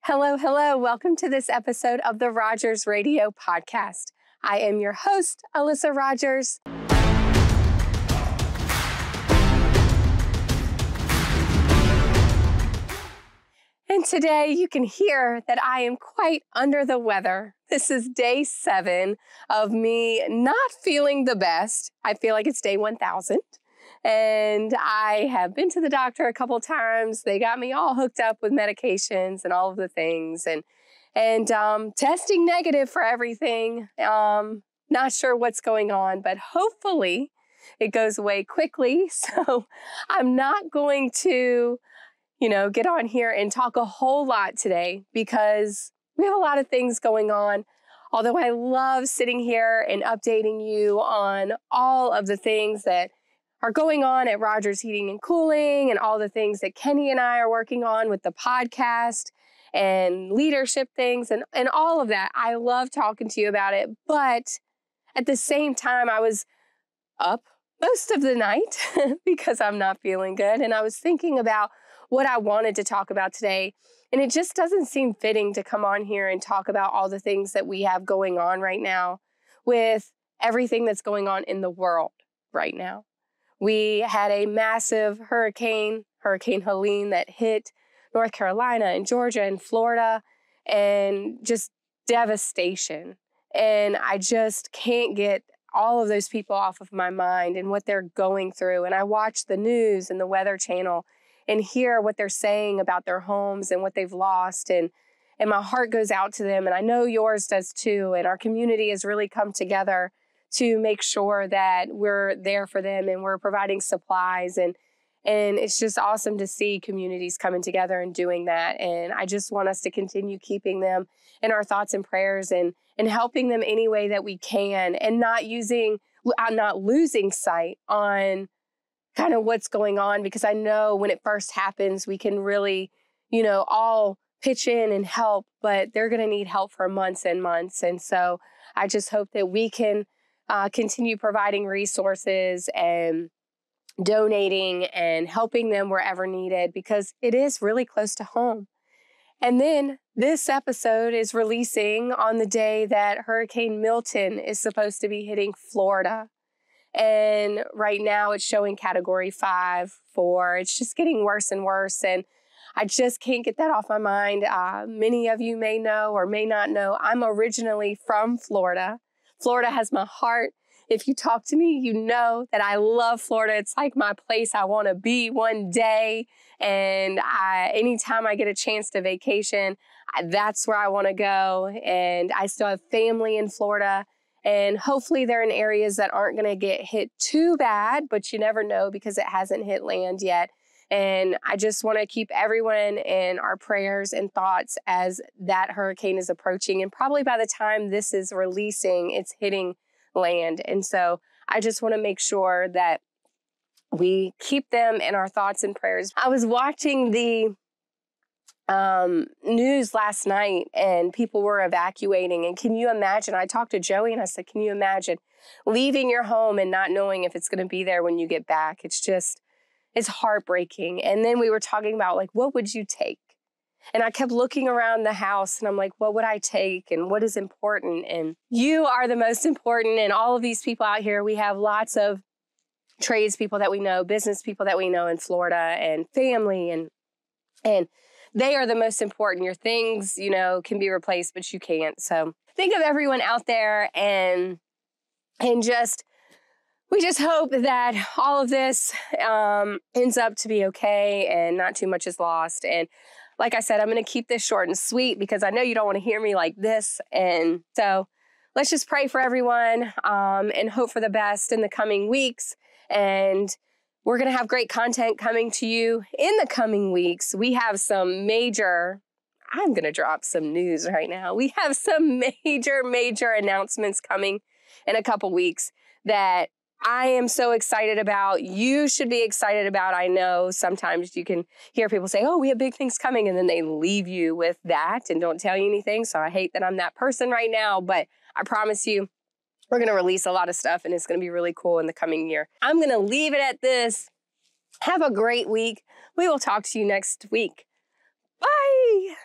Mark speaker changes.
Speaker 1: Hello, hello. Welcome to this episode of the Rogers Radio Podcast. I am your host, Alyssa Rogers. And today you can hear that I am quite under the weather. This is day 7 of me not feeling the best. I feel like it's day 1000. And I have been to the doctor a couple times. They got me all hooked up with medications and all of the things and testing negative for everything. Not sure what's going on, but hopefully it goes away quickly. So I'm not going to, get on here and talk a whole lot today because we have a lot of things going on. Although I love sitting here and updating you on all of the things that are going on at Rogers Heating and Cooling and all the things that Kenny and I are working on with the podcast and leadership things and all of that. I love talking to you about it. But at the same time, I was up most of the night because I'm not feeling good. And I was thinking about what I wanted to talk about today. And it just doesn't seem fitting to come on here and talk about all the things that we have going on right now with everything that's going on in the world right now. We had a massive Hurricane Helene, that hit North Carolina and Georgia and Florida, and just devastation. And I just can't get all of those people off of my mind and what they're going through. And I watch the news and the Weather Channel and hear what they're saying about their homes and what they've lost. And my heart goes out to them. And I know yours does too. And our community has really come together to make sure that we're there for them and we're providing supplies. And it's just awesome to see communities coming together and doing that. And I just want us to continue keeping them in our thoughts and prayers and helping them any way that we can and not losing sight on kind of what's going on, because I know when it first happens, we can really, all pitch in and help, but they're going to need help for months and months. And so I just hope that we can continue providing resources and donating and helping them wherever needed, because it is really close to home. And then this episode is releasing on the day that Hurricane Milton is supposed to be hitting Florida. And right now it's showing category 5, 4. It's just getting worse and worse. And I just can't get that off my mind. Many of you may know or may not know, I'm originally from Florida. Florida has my heart. If you talk to me, you know that I love Florida. It's like my place I want to be one day. And anytime I get a chance to vacation, that's where I want to go. And I still have family in Florida. And hopefully they're in areas that aren't going to get hit too bad, but you never know because it hasn't hit land yet. And I just want to keep everyone in our prayers and thoughts as that hurricane is approaching. And probably by the time this is releasing, it's hitting land. And so I just want to make sure that we keep them in our thoughts and prayers. I was watching the news last night and people were evacuating. And can you imagine? I talked to Joey and I said, can you imagine leaving your home and not knowing if it's going to be there when you get back? It's heartbreaking. And then we were talking about what would you take? And I kept looking around the house and I'm like, what would I take? And what is important? And you are the most important. And all of these people out here, we have lots of tradespeople that we know, business people that we know in Florida and family. And they are the most important. Your things, can be replaced, but you can't. So think of everyone out there and we just hope that all of this ends up to be okay and not too much is lost. And like I said, I'm going to keep this short and sweet because I know you don't want to hear me like this. And so let's just pray for everyone and hope for the best in the coming weeks. And we're going to have great content coming to you in the coming weeks. We have I'm going to drop some news right now. We have some major announcements coming in a couple weeks that I am so excited about. You should be excited about. I know sometimes you can hear people say, oh, we have big things coming, and then they leave you with that and don't tell you anything. So I hate that I'm that person right now, but I promise you, we're going to release a lot of stuff and it's going to be really cool in the coming year. I'm going to leave it at this. Have a great week. We will talk to you next week. Bye.